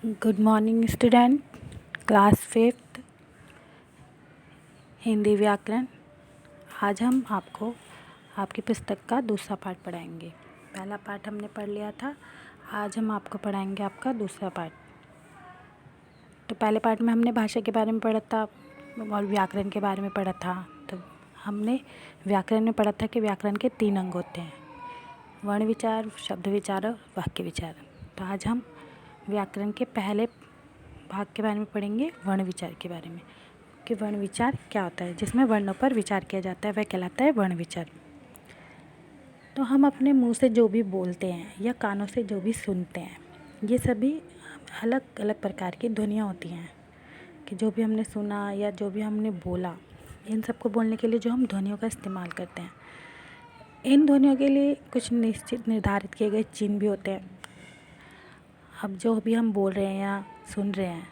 Good morning student, class 5th Hindi व्याकरण। आज हम आपको आपकी पुस्तक का दूसरा पार्ट पढ़ाएंगे। पहला पार्ट हमने पढ़ लिया था, आज हम आपको पढ़ाएंगे आपका दूसरा पार्ट। तो पहले पार्ट में हमने भाषा के बारे में पढ़ा था और व्याकरण के बारे में पढ़ा था। तो हमने व्याकरण में पढ़ा था कि व्याकरण के 3 अंग होते हैं, वर्ण विचार, शब्द विचार और वाक्य विचार। तो आज हम व्याकरण के पहले भाग के बारे में पढ़ेंगे, वर्ण विचार के बारे में, कि वर्ण विचार क्या होता है। जिसमें वर्णों पर विचार किया जाता है वह कहलाता है वर्ण विचार। तो हम अपने मुंह से जो भी बोलते हैं या कानों से जो भी सुनते हैं, ये सभी अलग अलग प्रकार की ध्वनियाँ होती हैं। कि जो भी हमने सुना या जो भी हमने बोला, इन सबको बोलने के लिए जो हम ध्वनियों का इस्तेमाल करते हैं, इन ध्वनियों के लिए कुछ निश्चित निर्धारित किए गए चिन्ह भी होते हैं। अब जो भी हम बोल रहे हैं या सुन रहे हैं,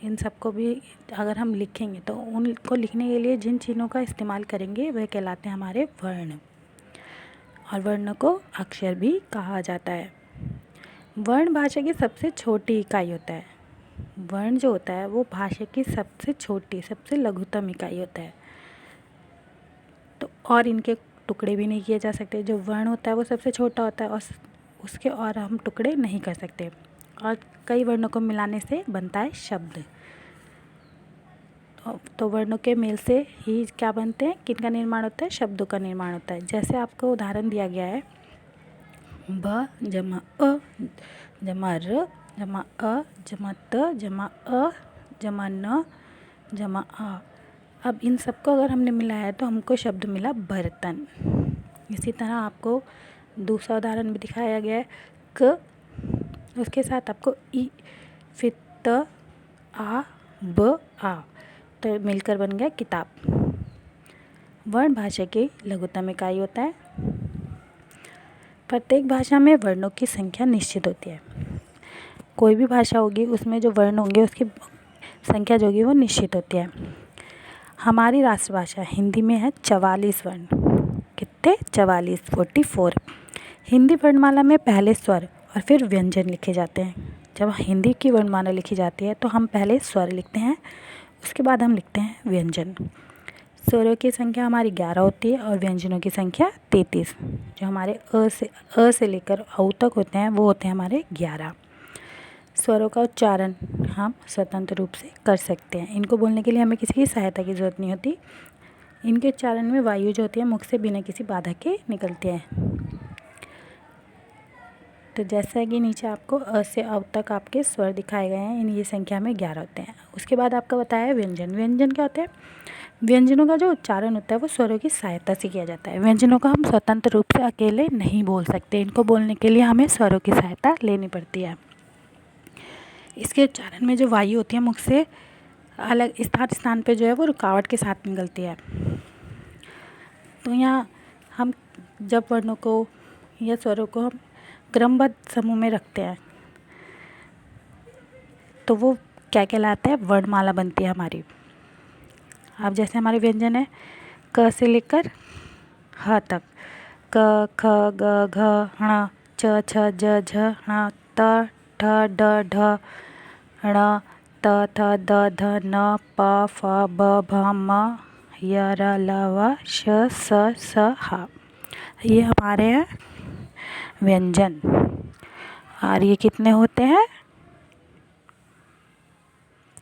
इन सबको भी अगर हम लिखेंगे तो उनको लिखने के लिए जिन चिन्हों का इस्तेमाल करेंगे वह कहलाते हैं हमारे वर्ण। और वर्ण को अक्षर भी कहा जाता है। वर्ण भाषा की सबसे छोटी इकाई होता है। वर्ण जो होता है वो भाषा की सबसे छोटी, सबसे लघुतम इकाई होता है। तो और इनके टुकड़े भी नहीं किए जा सकते। जो वर्ण होता है वो सबसे छोटा होता है और उसके और हम टुकड़े नहीं कर सकते। और कई वर्णों को मिलाने से बनता है शब्द। तो वर्णों के मेल से ही क्या बनते हैं, किनका निर्माण होता है, शब्दों का निर्माण होता है। जैसे आपको उदाहरण दिया गया है, ब जमा अ जमा र जमा अ जमा त जमा अ जमा न जमा आ। अब इन सबको अगर हमने मिलाया है तो हमको शब्द मिला बर्तन। इसी तरह आपको दूसरा उदाहरण भी दिखाया गया है, क, उसके साथ आपको ई, फिर त, आ, ब, आ, तो मिलकर बन गया किताब। वर्ण भाषा की लघुतम इकाई होता है। प्रत्येक भाषा में वर्णों की संख्या निश्चित होती है। कोई भी भाषा होगी उसमें जो वर्ण होंगे उसकी संख्या जो होगी वो निश्चित होती है। हमारी राष्ट्रभाषा हिंदी में है 44 वर्ण। कितने? 44, 44। हिंदी वर्णमाला में पहले स्वर और फिर व्यंजन लिखे जाते हैं। जब हिंदी की वर्णमाला लिखी जाती है तो हम पहले स्वर लिखते हैं, उसके बाद हम लिखते हैं व्यंजन। स्वरों की संख्या हमारी 11 होती है और व्यंजनों की संख्या 33। जो हमारे अ से लेकर औ तक होते हैं वो होते हैं हमारे 11। स्वरों का उच्चारण हम स्वतंत्र रूप से कर सकते हैं। इनको बोलने के लिए हमें किसी की सहायता की ज़रूरत नहीं होती। इनके उच्चारण में वायु जो होती है मुख से बिना किसी बाधा के निकलती है। तो जैसा कि नीचे आपको अ से अ तक आपके स्वर दिखाए गए हैं, ये संख्या में 11 होते हैं। उसके बाद आपका बताया है व्यंजन। व्यंजन क्या होते हैं? व्यंजनों का जो उच्चारण होता है वो स्वरों की सहायता से किया जाता है। व्यंजनों का हम स्वतंत्र रूप से अकेले नहीं बोल सकते। इनको बोलने के लिए हमें स्वरों की सहायता लेनी पड़ती है। इसके उच्चारण में जो वायु होती है मुख से अलग स्थान पे जो है वो रुकावट के साथ निकलती है। तो यहाँ हम जब वर्णों को या स्वरों को हम क्रमबद्ध समूह में रखते हैं तो वो क्या कहलाता है, वर्णमाला बनती है हमारी। अब जैसे हमारे व्यंजन है क से लेकर ह तक, क ख ग घ ण च छ ज झ ण त ठ ड ढ ण त थ द ध न प फ ब भ म य र ल व श स ह। ये हमारे हैं व्यंजन। और ये कितने होते हैं?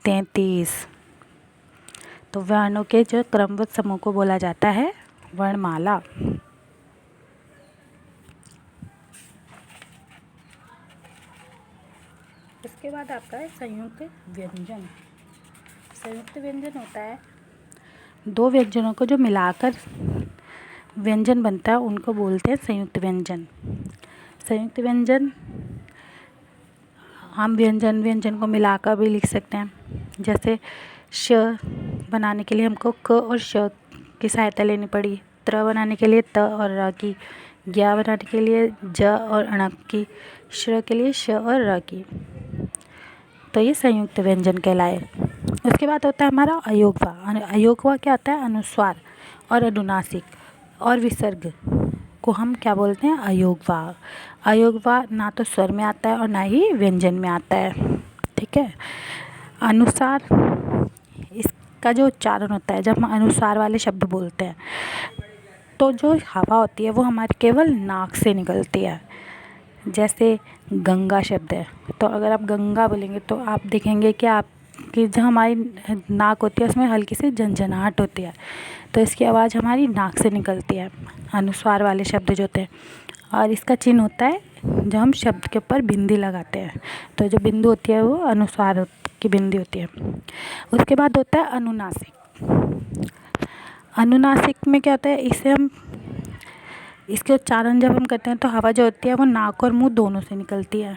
33। तो वर्णों के जो क्रमबद्ध समूह को बोला जाता है वर्णमाला। उसके बाद आपका है संयुक्त व्यंजन। संयुक्त व्यंजन होता है दो व्यंजनों को जो मिलाकर व्यंजन बनता है उनको बोलते हैं संयुक्त व्यंजन। संयुक्त व्यंजन हम व्यंजन को मिलाकर भी लिख सकते हैं। जैसे श बनाने के लिए हमको क और श की सहायता लेनी पड़ी, त्र बनाने के लिए त और र की, ज्ञ बनाने के लिए ज और ण की, श्र के लिए श और र की। तो ये संयुक्त व्यंजन कहलाए। उसके बाद होता है हमारा अयोगवा। अयोगवा क्या होता है? अनुस्वार और अनुनासिक और विसर्ग को हम क्या बोलते हैं? अयोगवा। अयोगवा ना तो स्वर में आता है और ना ही व्यंजन में आता है। ठीक है। अनुसार, इसका जो उच्चारण होता है, जब हम अनुसार वाले शब्द बोलते हैं तो जो हवा होती है वो हमारी केवल नाक से निकलती है। जैसे गंगा शब्द है, तो अगर आप गंगा बोलेंगे तो आप देखेंगे कि आपकी जो हमारी नाक होती है उसमें हल्की सी झनझनाहट होती है, तो इसकी आवाज़ हमारी नाक से निकलती है, अनुस्वार वाले शब्द जो होते हैं। और इसका चिन्ह होता है जब हम शब्द के ऊपर बिंदी लगाते हैं, तो जो बिंदु होती है वो अनुस्वार की बिंदी होती है। उसके बाद होता है अनुनासिक। अनुनासिक में क्या होता है, इसके उच्चारण जब हम करते हैं तो हवा जो होती है वो नाक और मुंह दोनों से निकलती है।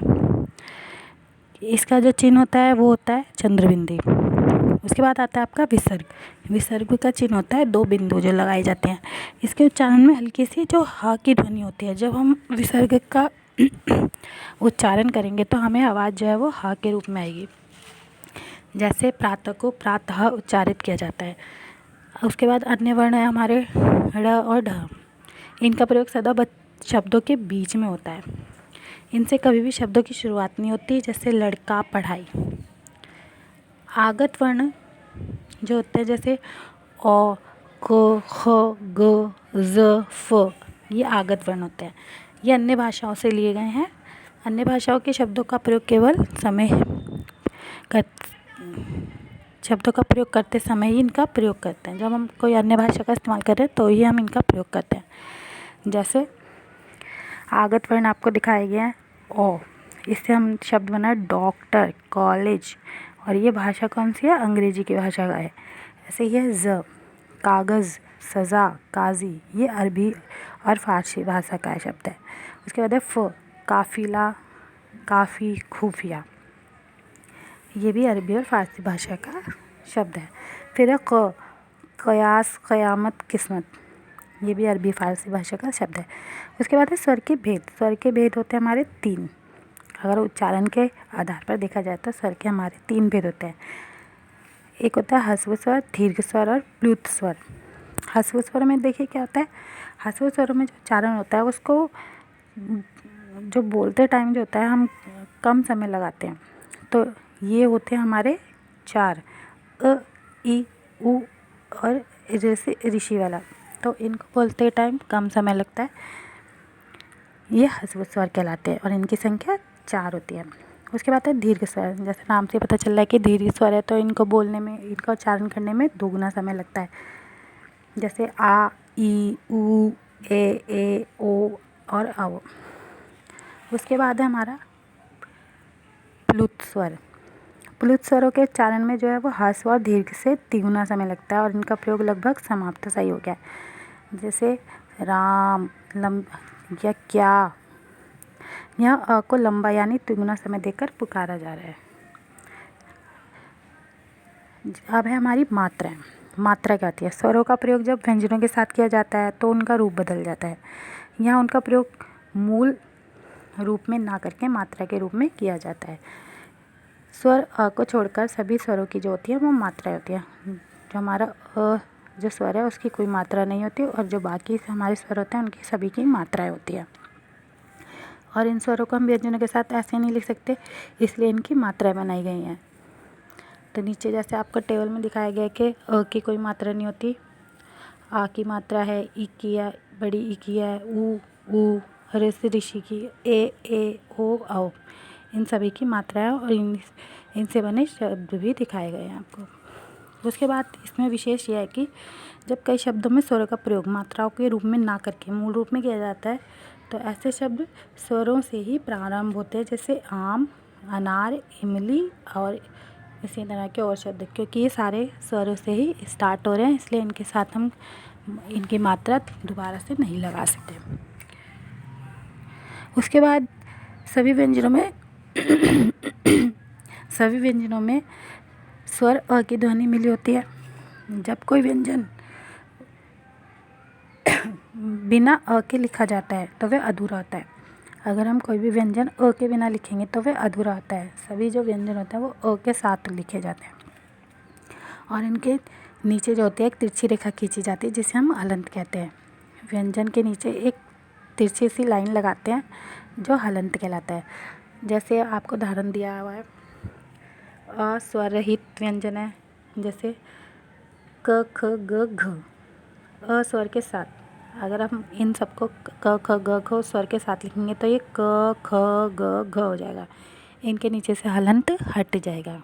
इसका जो चिन्ह होता है वो होता है चंद्रबिंदी। उसके बाद आता है आपका विसर्ग। विसर्ग का चिन्ह होता है दो बिंदु जो लगाए जाते हैं। इसके उच्चारण में हल्की सी जो ह की ध्वनि होती है, जब हम विसर्ग का उच्चारण करेंगे तो हमें आवाज़ जो है वो ह के रूप में आएगी। जैसे प्रातः को प्रातः उच्चारित किया जाता है। उसके बाद अन्य वर्ण है हमारे ड़ और ढ। इनका प्रयोग सदा शब्दों के बीच में होता है। इनसे कभी भी शब्दों की शुरुआत नहीं होती, जैसे लड़का, पढ़ाई। आगत वर्ण जो होते हैं जैसे अ, क, ख, ग, ज़, फ, ये आगत वर्ण होते हैं। ये अन्य भाषाओं से लिए गए हैं। अन्य भाषाओं के शब्दों का प्रयोग केवल शब्दों का प्रयोग करते समय ही इनका प्रयोग करते हैं। जब हम कोई अन्य भाषा का इस्तेमाल करें तो ही हम इनका प्रयोग करते हैं। जैसे आगत वर्ण आपको दिखाए गए हैं ओ, इससे हम शब्द बना है डॉक्टर, कॉलेज, और ये भाषा कौन सी है, अंग्रेजी की भाषा का है। ऐसे ही है ज, कागज़, सज़ा, काजी, ये अरबी और फारसी भाषा का शब्द है। उसके बाद है फ, काफिला, काफ़ी, खुफिया, ये भी अरबी और फारसी भाषा का शब्द है। फिर है क, कयास, क़यामत, किस्मत, ये भी अरबी फारसी भाषा का शब्द है। उसके बाद है स्वर के भेद। स्वर के भेद होते हैं हमारे 3। अगर उच्चारण के आधार पर देखा जाए तो स्वर के हमारे 3 भेद होते हैं। एक होता है ह्रस्व स्वर, दीर्घ स्वर और प्लुत स्वर। ह्रस्व स्वर में देखिए क्या होता है, ह्रस्व स्वर में जो उच्चारण होता है उसको जो बोलते टाइम जो होता है हम कम समय लगाते हैं। तो ये होते हैं हमारे 4, अ, ई, उ और जैसे ऋषि वाला, तो इनको बोलते टाइम कम समय लगता है। ये ह्रस्व स्वर कहलाते हैं और इनकी संख्या 4 होती है। उसके बाद है दीर्घ स्वर। जैसे नाम से पता चल रहा है कि दीर्घ स्वर है, तो इनको बोलने में, इनका उच्चारण करने में दोगुना समय लगता है। जैसे आ, ई, उ, ए, ओ और औ। उसके बाद है हमारा प्लुत स्वर। प्लुत स्वरों के उच्चारण में जो है वो ह्रस्व और दीर्घ से 3 गुना समय लगता है और इनका प्रयोग लगभग समाप्त सा ही हो गया है। जैसे राम, या क्या, यह अ को लंबा यानी 3 गुना समय देकर पुकारा जा रहा है। अब है हमारी मात्राएं। मात्रा क्या होती है, स्वरों का प्रयोग जब व्यंजनों के साथ किया जाता है तो उनका रूप बदल जाता है। यहाँ उनका प्रयोग मूल रूप में ना करके मात्रा के रूप में किया जाता है। स्वर अ को छोड़कर सभी स्वरों की जो होती है वो मात्राएं होती है। जो हमारा अ जो स्वर है उसकी कोई मात्रा नहीं होती, और जो बाकी हमारे स्वर होते हैं उनकी सभी की मात्राएं होती है। और इन स्वरों को हम व्यंजनों के साथ ऐसे नहीं लिख सकते, इसलिए इनकी मात्राएं बनाई गई हैं। तो नीचे जैसे आपको टेबल में दिखाया गया है कि अ की कोई मात्रा नहीं होती, आ की मात्रा है, ई की है, बड़ी ई की है, ऊ, ऋषि की, ए, ओ, औ, इन सभी की मात्रा है और इनसे बने शब्द भी दिखाए गए हैं आपको। उसके बाद इसमें विशेष यह है कि जब कई शब्दों में स्वरों का प्रयोग मात्राओं के रूप में ना करके मूल रूप में किया जाता है तो ऐसे शब्द स्वरों से ही प्रारंभ होते हैं, जैसे आम, अनार, इमली और इसी तरह के और शब्द, क्योंकि ये सारे स्वरों से ही स्टार्ट हो रहे हैं, इसलिए इनके साथ हम इनकी मात्रा दोबारा से नहीं लगा सकते। उसके बाद सभी व्यंजनों में स्वर अ की ध्वनि मिली होती है। जब कोई व्यंजन बिना अ के लिखा जाता है तो वह अधूरा होता है। अगर हम कोई भी व्यंजन अ के बिना लिखेंगे तो वह अधूरा होता है। सभी जो व्यंजन होते हैं वो अ के साथ लिखे जाते हैं और इनके नीचे जो होती है एक तिरछी रेखा खींची जाती है जिसे हम हलंत कहते हैं। व्यंजन के नीचे एक तिरछी सी लाइन लगाते हैं जो हलंत कहलाता है। जैसे आपको उदाहरण दिया हुआ है, अस्वर रहित व्यंजन है, जैसे क ख ग घ, अ स्वर के साथ। अगर हम इन सबको क ख ग घ स्वर के साथ लिखेंगे तो ये क ख ग घ हो जाएगा, इनके नीचे से हलंत हट जाएगा।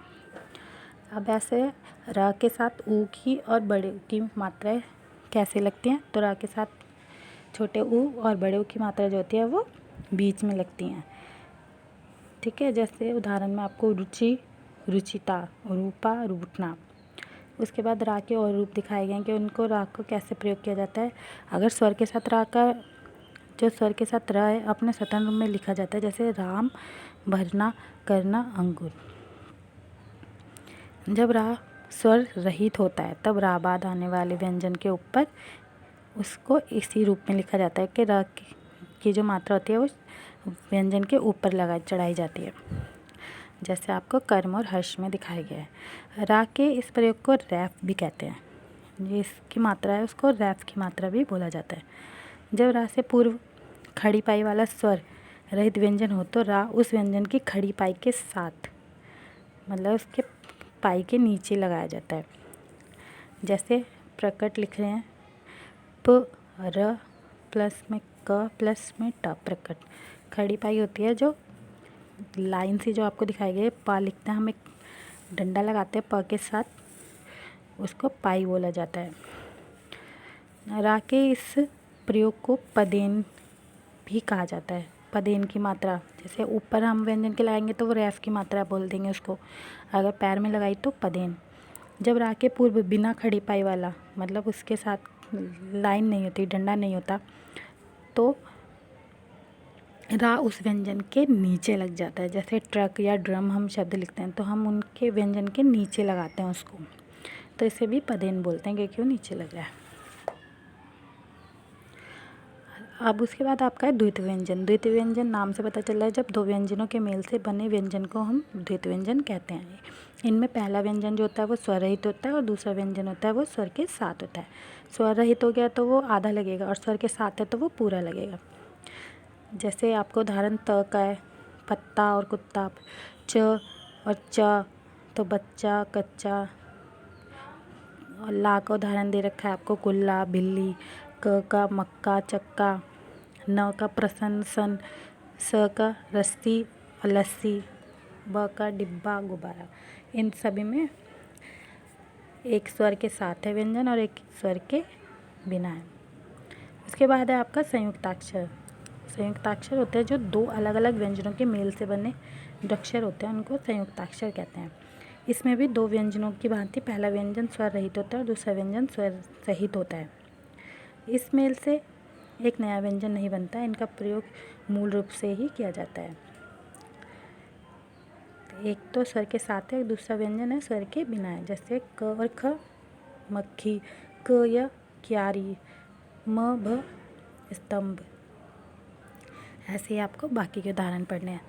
अब ऐसे र के साथ ऊ की और बड़े ऊ की मात्राएं कैसे लगती हैं, तो र के साथ छोटे ऊ और बड़े ऊ की मात्रा जो होती है वो बीच में लगती हैं। ठीक है, जैसे उदाहरण में आपको रुचि, रुचिता, रूपा, रूपना। उसके बाद रा के और रूप दिखाए गए हैं कि उनको रा को कैसे प्रयोग किया जाता है। अगर स्वर के साथ रा का जो स्वर के साथ रा है अपने स्वतंत्र रूप में लिखा जाता है, जैसे राम, भरना, करना, अंगूर। जब रा स्वर रहित होता है तब रा बाद आने वाले व्यंजन के ऊपर उसको इसी रूप में लिखा जाता है कि रा की जो मात्रा होती है वो व्यंजन के ऊपर चढ़ाई जाती है, जैसे आपको कर्म और हर्ष में दिखाया गया है। रा के इस प्रयोग को रैफ भी कहते हैं, ये इसकी मात्रा है उसको रैफ की मात्रा भी बोला जाता है। जब रा से पूर्व खड़ी पाई वाला स्वर रहित व्यंजन हो तो रा उस व्यंजन की खड़ी पाई के साथ, मतलब उसके पाई के नीचे लगाया जाता है। जैसे प्रकट लिख रहे हैं प र प्लस में क प्लस में ट, प्रकट। खड़ी पाई होती है जो लाइन से जो आपको दिखाई गई, पा लिखते हैं हम, एक डंडा लगाते हैं प के साथ, उसको पाई बोला जाता है। रा के इस प्रयोग को पदेन भी कहा जाता है। पदेन की मात्रा, जैसे ऊपर हम व्यंजन के लगाएंगे तो वो रैफ की मात्रा बोल देंगे उसको, अगर पैर में लगाई तो पदेन। जब रा के पूर्व बिना खड़ी पाई वाला, मतलब उसके साथ लाइन नहीं होती, डंडा नहीं होता, तो रा उस व्यंजन के नीचे लग जाता है। जैसे ट्रक या ड्रम हम शब्द लिखते हैं तो हम उनके व्यंजन के नीचे लगाते हैं उसको, तो इसे भी पदेन बोलते हैं क्योंकि वो नीचे लग रहा है। अब उसके बाद आपका है द्वितीय व्यंजन। द्वितीय व्यंजन नाम से पता चल रहा है जब दो व्यंजनों के मेल से बने व्यंजन को हम द्वितीय व्यंजन कहते हैं। इनमें पहला व्यंजन जो होता है वो स्वर रहित होता है और दूसरा व्यंजन होता है वो स्वर के साथ होता है। स्वर रहित हो गया तो वो आधा लगेगा और स्वर के साथ है तो वो पूरा लगेगा। जैसे आपको उदाहरण त का है, पत्ता और कुत्ता। च और च तो बच्चा, कच्चा। और ला का उदाहरण दे रखा है आपको, कुल्ला, बिल्ली। क का मक्का, चक्का। न का प्रसन्न, सन। स का रस्सी और लस्सी। ब का डिब्बा, गुब्बारा। इन सभी में एक स्वर के साथ है व्यंजन और एक स्वर के बिना है। उसके बाद है आपका संयुक्ताक्षर। संयुक्ताक्षर होते हैं जो दो अलग अलग व्यंजनों के मेल से बने जो अक्षर होते हैं उनको संयुक्ताक्षर कहते हैं। इसमें भी दो व्यंजनों की भांति पहला व्यंजन स्वर रहित होता है और दूसरा व्यंजन स्वर सहित होता है। इस मेल से एक नया व्यंजन नहीं बनता, इनका प्रयोग मूल रूप से ही किया जाता है। एक तो स्वर के साथ है, दूसरा व्यंजन है स्वर के बिना है। जैसे क और ख, मक्खी। क या क्यारी। म भ, स्तंभ। ऐसे ही आपको बाकी के उदाहरण पढ़ने हैं।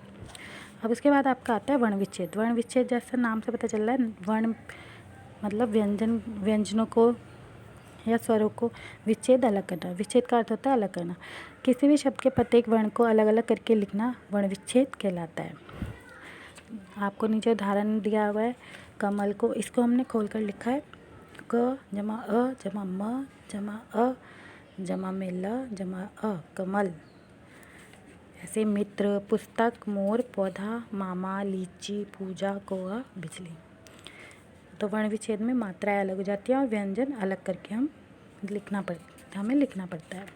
अब उसके बाद आपका आता है वर्ण विच्छेद। वर्ण विच्छेद जैसा नाम से पता चल रहा है, वर्ण मतलब व्यंजनों को या स्वरों को विच्छेद अलग करना। विच्छेद का अर्थ होता है अलग करना। किसी भी शब्द के प्रत्येक वर्ण को अलग अलग करके लिखना वर्ण विच्छेद कहलाता है। आपको नीचे उदाहरण दिया हुआ है कमल को, इसको हमने खोलकर लिखा है क जमा अ जमा म जमा अ जमा में ल जमा अ, कमल। ऐसे मित्र, पुस्तक, मोर, पौधा, मामा, लीची, पूजा, कौआ, बिजली। तो वर्ण विच्छेद में मात्राएं अलग हो जाती हैं और व्यंजन अलग करके हमें लिखना पड़ता है।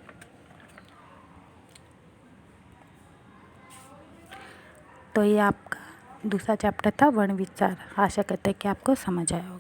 तो ये आपका दूसरा चैप्टर था वर्ण विचार। आशा करते हैं कि आपको समझ आया हो।